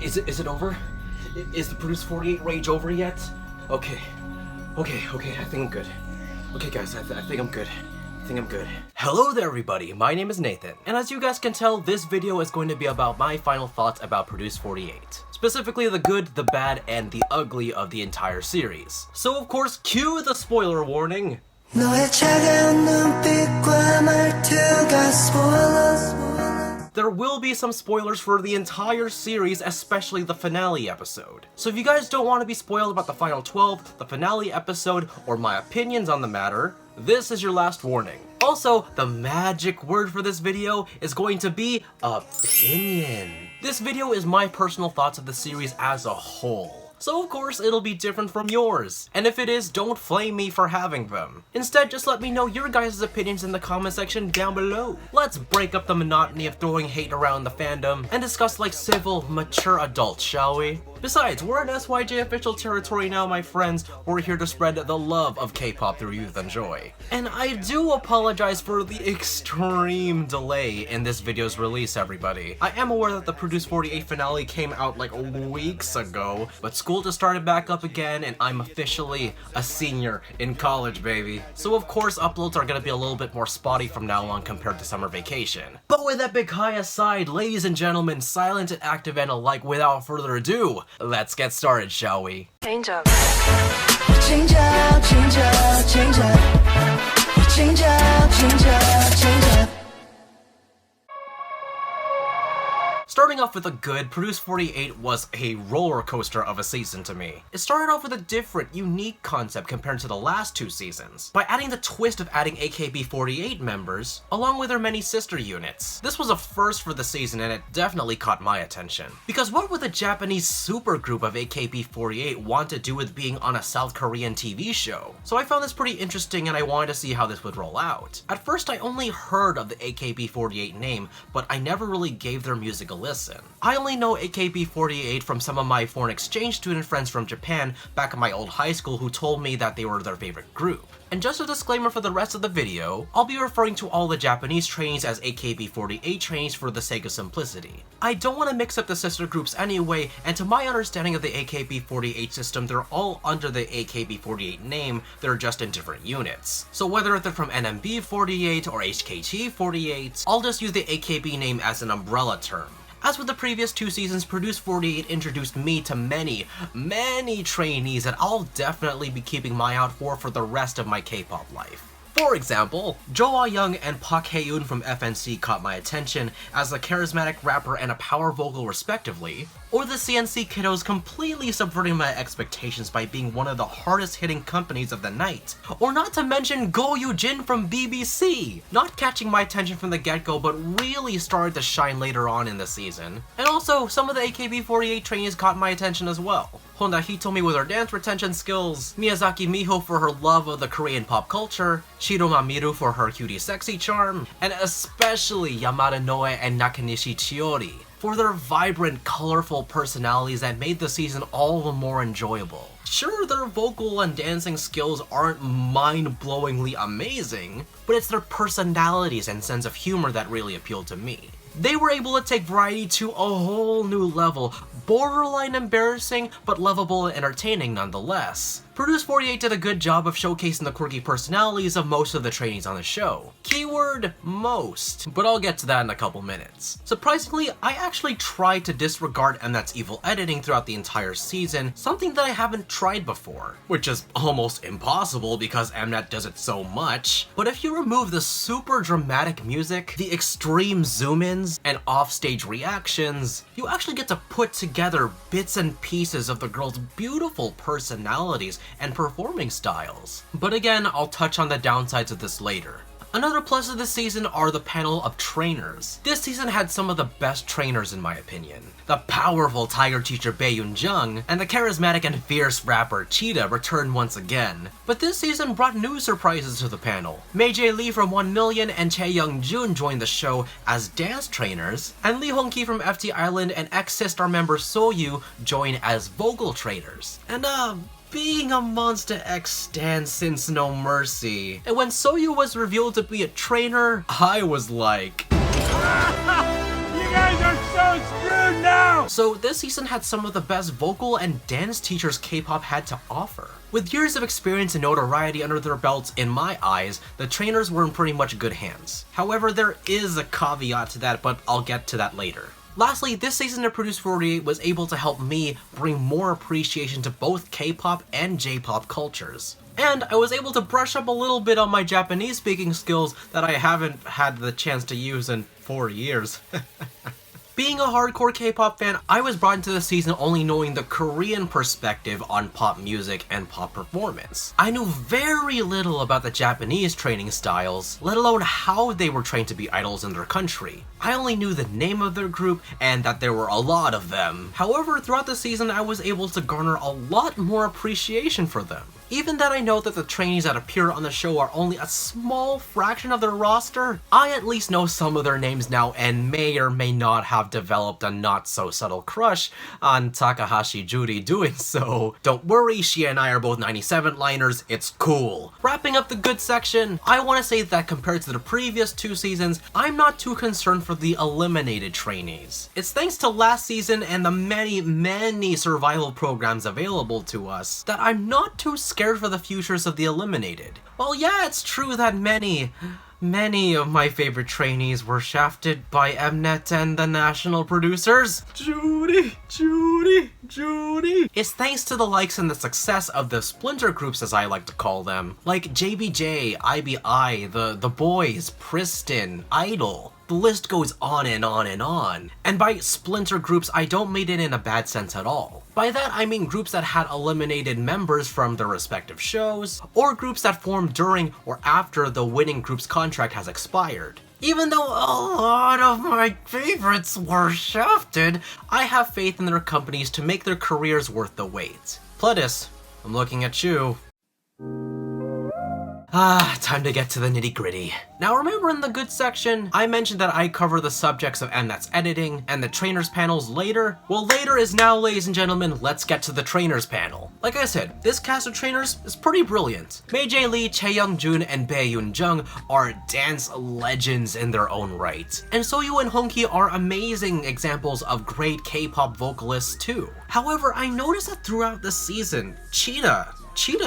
Is it over? Is the Produce 48 rage over yet? Okay, I think I'm good. Okay guys, I think I'm good. Hello there everybody, my name is Nathan, and as you guys can tell, this video is going to be about my final thoughts about Produce 48. Specifically the good, the bad, and the ugly of the entire series. So of course, cue the spoiler warning! There will be some spoilers for the entire series, especially the finale episode. So if you guys don't want to be spoiled about the final 12, the finale episode, or my opinions on the matter, this is your last warning. Also, the magic word for this video is going to be opinion. This video is my personal thoughts of the series as a whole. So of course it'll be different from yours, and if it is, don't flame me for having them. Instead, just let me know your guys' opinions in the comment section down below. Let's break up the monotony of throwing hate around the fandom and discuss like civil, mature adults, shall we? Besides, we're in SYJofficial territory now, my friends. We're here to spread the love of K-pop through youth and joy. And I do apologize for the extreme delay in this video's release, everybody. I am aware that the Produce 48 finale came out like weeks ago, but school just started back up again and I'm officially a senior in college, baby. So of course uploads are gonna be a little bit more spotty from now on compared to summer vacation. But with that big hi aside, ladies and gentlemen, silent and active and alike, without further ado, let's get started, shall we? Change up. Change up, change up, change up. Change up, change up, change up. Starting off with the good, Produce 48 was a roller coaster of a season to me. It started off with a different, unique concept compared to the last two seasons, by adding the twist of adding AKB48 members, along with their many sister units. This was a first for the season and it definitely caught my attention. Because what would the Japanese supergroup of AKB48 want to do with being on a South Korean TV show? So I found this pretty interesting and I wanted to see how this would roll out. At first I only heard of the AKB48 name, but I never really gave their music a listen. I only know AKB48 from some of my foreign exchange student friends from Japan back in my old high school who told me that they were their favorite group. And just a disclaimer for the rest of the video, I'll be referring to all the Japanese trainees as AKB48 trainees for the sake of simplicity. I don't want to mix up the sister groups anyway, and to my understanding of the AKB48 system, they're all under the AKB48 name, they're just in different units. So whether they're from NMB48 or HKT48, I'll just use the AKB name as an umbrella term. As with the previous two seasons, Produce 48 introduced me to many trainees that I'll definitely be keeping my eye out for the rest of my K-pop life. For example, Jo Ah-young and Park Hae-yoon from FNC caught my attention as a charismatic rapper and a power vocal respectively, or the CNC kiddos completely subverting my expectations by being one of the hardest hitting companies of the night, or not to mention Go Yoo-jin from BBC, not catching my attention from the get-go but really started to shine later on in the season. And also, some of the AKB48 trainees caught my attention as well. Honda Hitomi with her dance retention skills, Miyazaki Miho for her love of the Korean pop culture, Shiro Mamiru for her cutie sexy charm, and especially Yamada Noe and Nakanishi Chiori for their vibrant, colorful personalities that made the season all the more enjoyable. Sure, their vocal and dancing skills aren't mind-blowingly amazing, but it's their personalities and sense of humor that really appealed to me. They were able to take variety to a whole new level, borderline embarrassing, but lovable and entertaining nonetheless. Produce 48 did a good job of showcasing the quirky personalities of most of the trainees on the show. Keyword, most, but I'll get to that in a couple minutes. Surprisingly, I actually tried to disregard Mnet's evil editing throughout the entire season, something that I haven't tried before, which is almost impossible because Mnet does it so much. But if you remove the super dramatic music, the extreme zoom-ins, and offstage reactions, you actually get to put together bits and pieces of the girls' beautiful personalities and performing styles. But again, I'll touch on the downsides of this later. Another plus of this season are the panel of trainers. This season had some of the best trainers in my opinion. The powerful tiger teacher Bae Yoon-jung and the charismatic and fierce rapper Cheetah returned once again. But this season brought new surprises to the panel. Mei Jae Lee from 1 Million and Chae Young-jun joined the show as dance trainers, and Lee Hong-ki from FT Island and ex-Sistar member Soyu joined as vocal trainers. And being a Monsta X stan since No Mercy. And when Soyu was revealed to be a trainer, I was like, You guys are so screwed now! So this season had some of the best vocal and dance teachers K-pop had to offer. With years of experience and notoriety under their belts, in my eyes, the trainers were in pretty much good hands. However, there is a caveat to that, but I'll get to that later. Lastly, this season of Produce 48 was able to help me bring more appreciation to both K-pop and J-pop cultures. And I was able to brush up a little bit on my Japanese speaking skills that I haven't had the chance to use in 4 years. Being a hardcore K-pop fan, I was brought into the season only knowing the Korean perspective on pop music and pop performance. I knew very little about the Japanese training styles, let alone how they were trained to be idols in their country. I only knew the name of their group and that there were a lot of them. However, throughout the season, I was able to garner a lot more appreciation for them. Even that I know that the trainees that appear on the show are only a small fraction of their roster, I at least know some of their names now and may or may not have developed a not-so-subtle crush on Takahashi Judy doing so. Don't worry, she and I are both 97 liners, it's cool. Wrapping up the good section, I want to say that compared to the previous 2 seasons, I'm not too concerned for the eliminated trainees. It's thanks to last season and the many survival programs available to us that I'm not too scared for the futures of the eliminated. Well, yeah, it's true that many of my favorite trainees were shafted by Mnet and the national producers. Judy. It's thanks to the likes and the success of the splinter groups, as I like to call them, like JBJ, IBI, the Boys, Pristin, Idol. The list goes on and on and on. And by splinter groups, I don't mean it in a bad sense at all. By that, I mean groups that had eliminated members from their respective shows, or groups that formed during or after the winning group's contract has expired. Even though a lot of my favorites were shafted, I have faith in their companies to make their careers worth the wait. Pledis, I'm looking at you. Time to get to the nitty-gritty. Now remember in the good section, I mentioned that I cover the subjects of Mnet's editing and the trainers panels later? Well, later is now, ladies and gentlemen, let's get to the trainers panel. Like I said, this cast of trainers is pretty brilliant. Mei-jae Lee, Chae Young-jun, and Bae Yoon-jung are dance legends in their own right. And Soyu and Hongki are amazing examples of great K-pop vocalists too. However, I noticed that throughout the season, Cheetah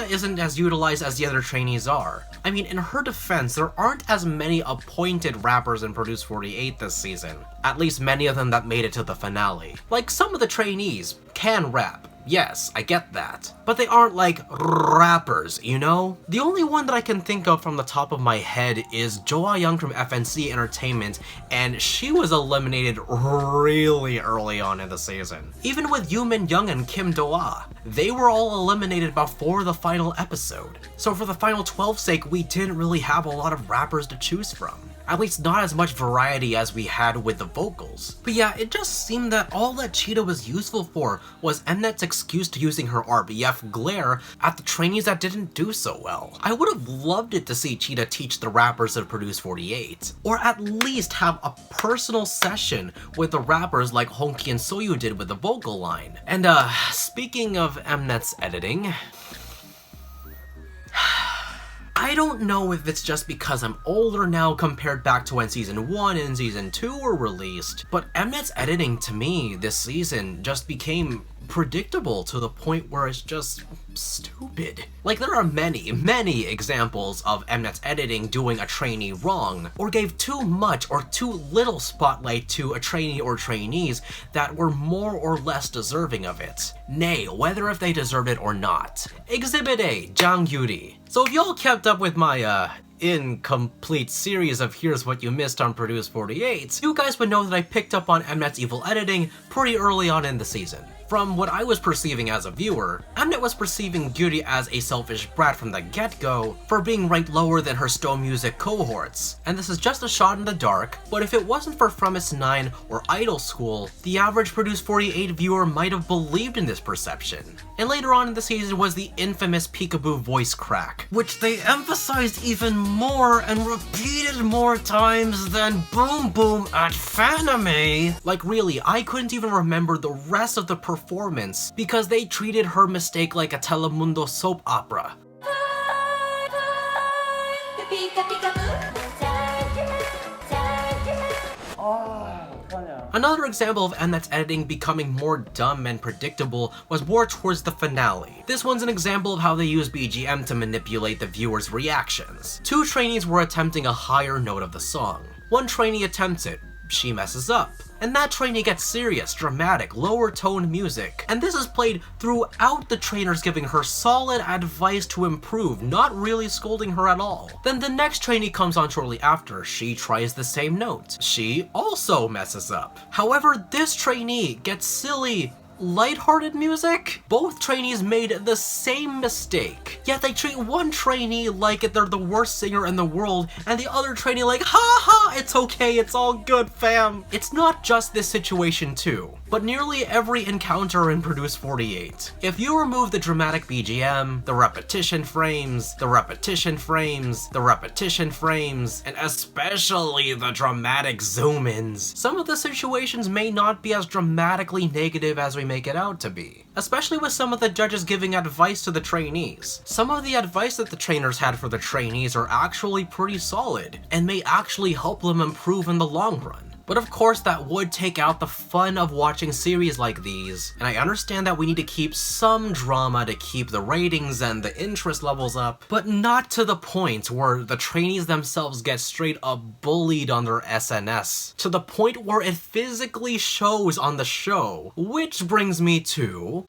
isn't as utilized as the other trainees are. I mean, in her defense, there aren't as many appointed rappers in Produce 48 this season. At least many of them that made it to the finale. Like, some of the trainees can rap. Yes, I get that. But they aren't like rappers, you know? The only one that I can think of from the top of my head is Joa Young from FNC Entertainment, and she was eliminated really early on in the season. Even with Yoo Min Young and Kim Do-ah, they were all eliminated before the final episode. So for the final 12's sake, we didn't really have a lot of rappers to choose from. At least not as much variety as we had with the vocals. But yeah, it just seemed that all that Cheetah was useful for was Mnet's excuse to using her RBF glare at the trainees that didn't do so well. I would have loved it to see Cheetah teach the rappers of Produce 48, or at least have a personal session with the rappers like Hongki and Soyu did with the vocal line. And speaking of Mnet's editing, I don't know if it's just because I'm older now compared back to when Season 1 and Season 2 were released, but Mnet's editing to me this season just became predictable to the point where it's just stupid. Like, there are many examples of Mnet's editing doing a trainee wrong, or gave too much or too little spotlight to a trainee or trainees that were more or less deserving of it. Nay, whether if they deserved it or not. Exhibit A, Jang Yuri. So if y'all kept up with my incomplete series of Here's What You Missed on Produce 48, you guys would know that I picked up on Mnet's evil editing pretty early on in the season. From what I was perceiving as a viewer, Mnet was perceiving Gyuri as a selfish brat from the get-go for being ranked lower than her Sto Music cohorts. And this is just a shot in the dark, but if it wasn't for From Its 9 or Idol School, the average Produce 48 viewer might have believed in this perception. And later on in the season was the infamous peekaboo voice crack, which they emphasized even more and repeated more times than Boom Boom at Fanime. Like, really, I couldn't even remember the rest of the performance because they treated her mistake like a Telemundo soap opera. 어떡하냐. Another example of Mnet's editing becoming more dumb and predictable was more towards the finale. This one's an example of how they use BGM to manipulate the viewer's reactions. Two trainees were attempting a higher note of the song. One trainee attempts it, she messes up, and that trainee gets serious, dramatic, lower toned music. And this is played throughout the trainers giving her solid advice to improve, not really scolding her at all. Then the next trainee comes on shortly after, she tries the same note. She also messes up. However, this trainee gets silly, lighthearted music? Both trainees made the same mistake, yet they treat one trainee like they're the worst singer in the world, and the other trainee like, ha ha, it's okay, it's all good, fam. It's not just this situation too, but nearly every encounter in Produce 48. If you remove the dramatic BGM, the repetition frames, the repetition frames, the repetition frames, and especially the dramatic zoom-ins, some of the situations may not be as dramatically negative as we make it out to be, especially with some of the judges giving advice to the trainees. Some of the advice that the trainers had for the trainees are actually pretty solid, and may actually help them improve in the long run. But of course that would take out the fun of watching series like these, and I understand that we need to keep some drama to keep the ratings and the interest levels up, but not to the point where the trainees themselves get straight up bullied on their SNS, to the point where it physically shows on the show. Which brings me to...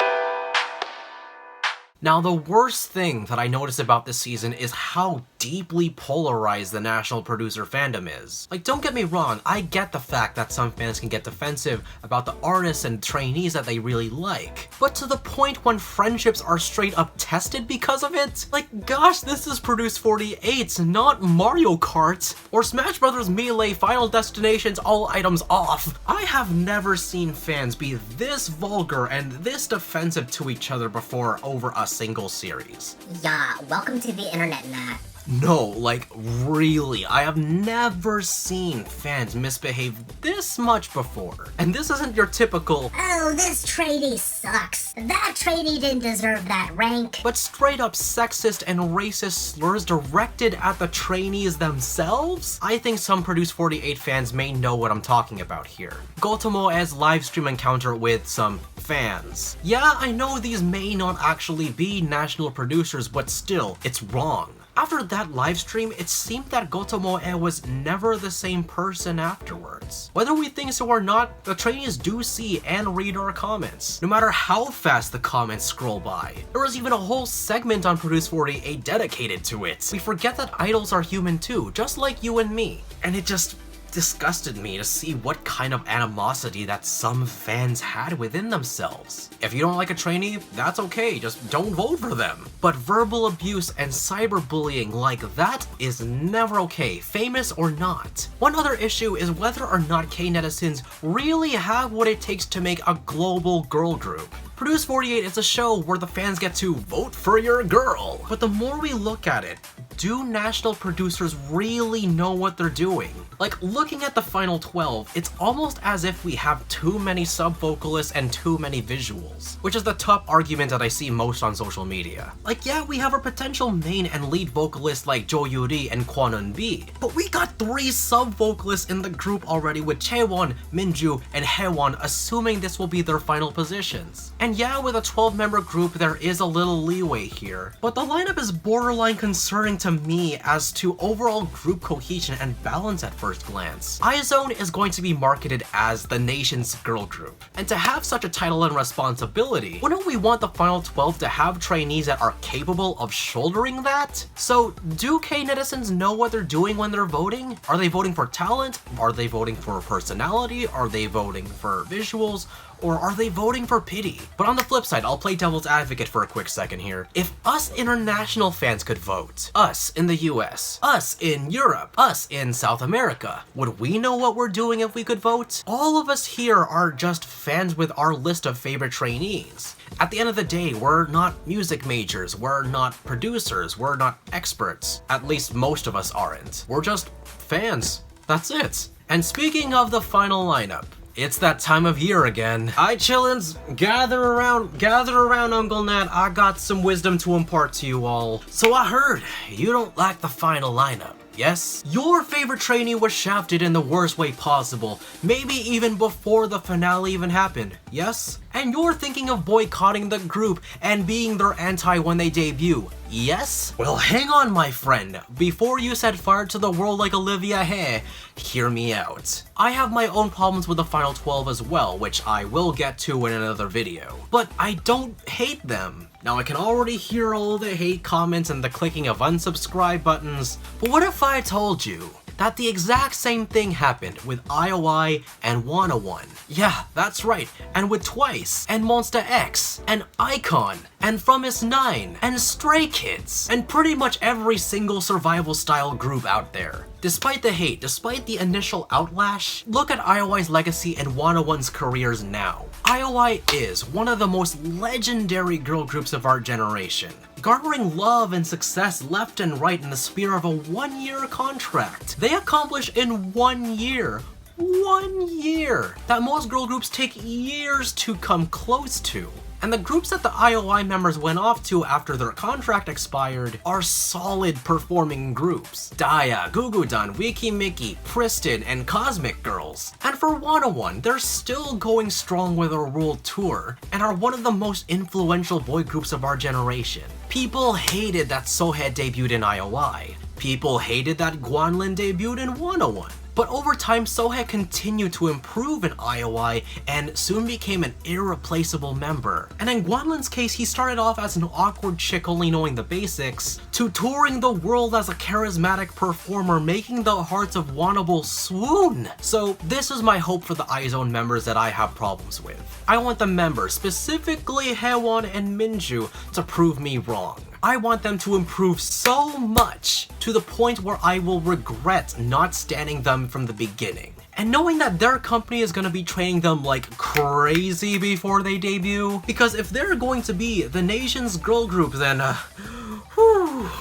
Now, the worst thing that I noticed about this season is how deeply polarized the national producer fandom is. Like, don't get me wrong, I get the fact that some fans can get defensive about the artists and trainees that they really like, but to the point when friendships are straight up tested because of it? Like, gosh, this is Produce 48, not Mario Kart, or Smash Bros. Melee Final Destinations all items off. I have never seen fans be this vulgar and this defensive to each other before over a single series. Yeah, welcome to the internet, Matt. No, like, really, I have never seen fans misbehave this much before. And this isn't your typical, oh, this trainee sucks. That trainee didn't deserve that rank. but straight up sexist and racist slurs directed at the trainees themselves? I think some Produce 48 fans may know what I'm talking about here. Gotomoe's livestream encounter with some fans. Yeah, I know these may not actually be national producers, but still, it's wrong. After that livestream, it seemed that Gotomoe was never the same person afterwards. Whether we think so or not, the trainees do see and read our comments, no matter how fast the comments scroll by. There was even a whole segment on Produce 48 dedicated to it. We forget that idols are human too, just like you and me. And it just disgusted me to see what kind of animosity that some fans had within themselves. If you don't like a trainee, that's okay, just don't vote for them. But verbal abuse and cyberbullying like that is never okay, famous or not. One other issue is whether or not K-netizens really have what it takes to make a global girl group. Produce 48 is a show where the fans get to vote for your girl. But the more we look at it, do national producers really know what they're doing? Like, looking at the final 12, it's almost as if we have too many sub-vocalists and too many visuals, which is the top argument that I see most on social media. Like, yeah, we have our potential main and lead vocalists like Jo Yuri and Kwon Eun-bi, but we got 3 sub-vocalists in the group already with Chaewon, Minju, and Haewon, assuming this will be their final positions. And yeah, with a 12-member group, there is a little leeway here, but the lineup is borderline concerning to me as to overall group cohesion and balance at first glance. IZONE is going to be marketed as the nation's girl group, and to have such a title and responsibility, wouldn't we want the final 12 to have trainees that are capable of shouldering that? So, do K-netizens know what they're doing when they're voting? Are they voting for talent? Are they voting for personality? Are they voting for visuals? Or are they voting for pity? But on the flip side, I'll play devil's advocate for a quick second here. If us international fans could vote, us in the US, us in Europe, us in South America, would we know what we're doing if we could vote? All of us here are just fans with our list of favorite trainees. At the end of the day, we're not music majors, we're not producers, we're not experts. At least most of us aren't. We're just fans. That's it. And speaking of the final lineup, It's that time of year again. Hi, chillins, gather around Uncle Nat. I got some wisdom to impart to you all. So I heard you don't like the final lineup. Yes? Your favorite trainee was shafted in the worst way possible, maybe even before the finale even happened, yes? And you're thinking of boycotting the group and being their anti when they debut, yes? Well, hang on, my friend. Before you set fire to the world like Olivia Hay, hear me out. I have my own problems with the final 12 as well, which I will get to in another video. But I don't hate them. Now I can already hear all the hate comments and the clicking of unsubscribe buttons, but what if I told you that the exact same thing happened with IOI and 101? Yeah, that's right, and with Twice, and Monsta X, and iKON, and Fromis9, and Stray Kids, and pretty much every single survival style group out there. Despite the hate, despite the initial outlash, look at IOI's legacy and 101's careers now. IOI is one of the most legendary girl groups of our generation, garnering love and success left and right in the sphere of a one-year contract. They accomplished in 1 year. 1 year! That most girl groups take years to come close to. And the groups that the IOI members went off to after their contract expired are solid performing groups. Daya, Gugudan, Wiki Mickey, Pristin, and Cosmic Girls. And for 101, they're still going strong with their world tour, and are one of the most influential boy groups of our generation. People hated that Sohei debuted in IOI. People hated that Guanlin debuted in 101. But over time, Sohei continued to improve in IOI and soon became an irreplaceable member. And in Guanlin's case, he started off as an awkward chick only knowing the basics, to touring the world as a charismatic performer, making the hearts of Wanable swoon. So this is my hope for the IZONE members that I have problems with. I want the members, specifically Haewon and Minju, to prove me wrong. I want them to improve so much to the point where I will regret not standing them from the beginning. And knowing that their company is going to be training them like crazy before they debut, because if they're going to be the nation's girl group, then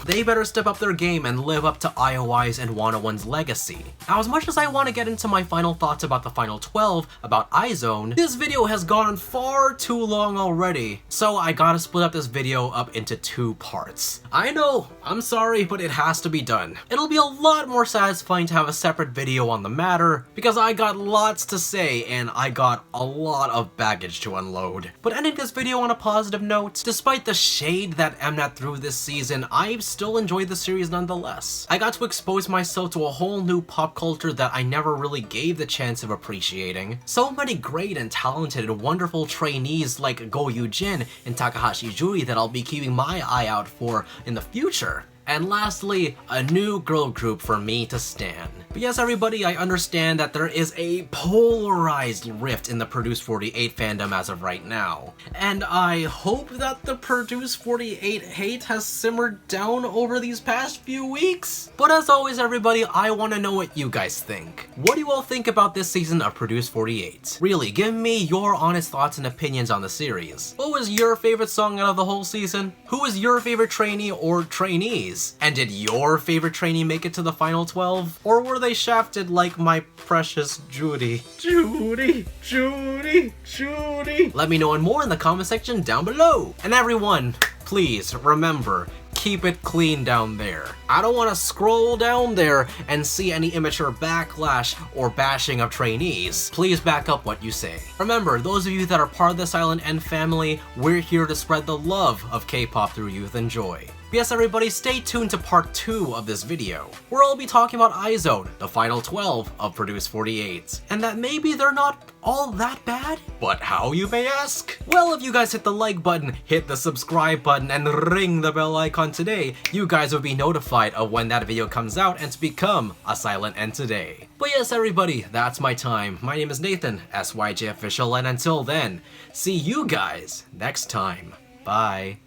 they better step up their game and live up to IOI's and 101's legacy. Now, as much as I want to get into my final thoughts about the final 12, about IZONE, this video has gone far too long already, so I gotta split up this video up into 2 parts. I know, I'm sorry, but it has to be done. It'll be a lot more satisfying to have a separate video on the matter, because I got lots to say and I got a lot of baggage to unload. But ending this video on a positive note, despite the shade that Mnet threw this season, I've still enjoyed the series nonetheless. I got to expose myself to a whole new pop culture that I never really gave the chance of appreciating. So many great and talented and wonderful trainees like Go Yoo-jin and Takahashi Juri that I'll be keeping my eye out for in the future. And lastly, a new girl group for me to stan. But yes, everybody, I understand that there is a polarized rift in the Produce 48 fandom as of right now. And I hope that the Produce 48 hate has simmered down over these past few weeks. But as always, everybody, I want to know what you guys think. What do you all think about this season of Produce 48? Really, give me your honest thoughts and opinions on the series. What was your favorite song out of the whole season? Who was your favorite trainee or trainees? And did your favorite trainee make it to the final 12? Or were they shafted like my precious Judy? Judy. Let me know and more in the comment section down below. And everyone, please remember, keep it clean down there. I don't want to scroll down there and see any immature backlash or bashing of trainees. Please back up what you say. Remember, those of you that are part of the Silent N family, we're here to spread the love of K-pop through youth and joy. Yes, everybody, stay tuned to part 2 of this video, where I'll be talking about IZONE, the final 12 of Produce 48, and that maybe they're not all that bad? But how, you may ask? Well, if you guys hit the like button, hit the subscribe button, and ring the bell icon today, you guys will be notified of when that video comes out and to become a Silent N today. But yes, everybody, that's my time. My name is Nathan, SYJofficial, and until then, see you guys next time. Bye.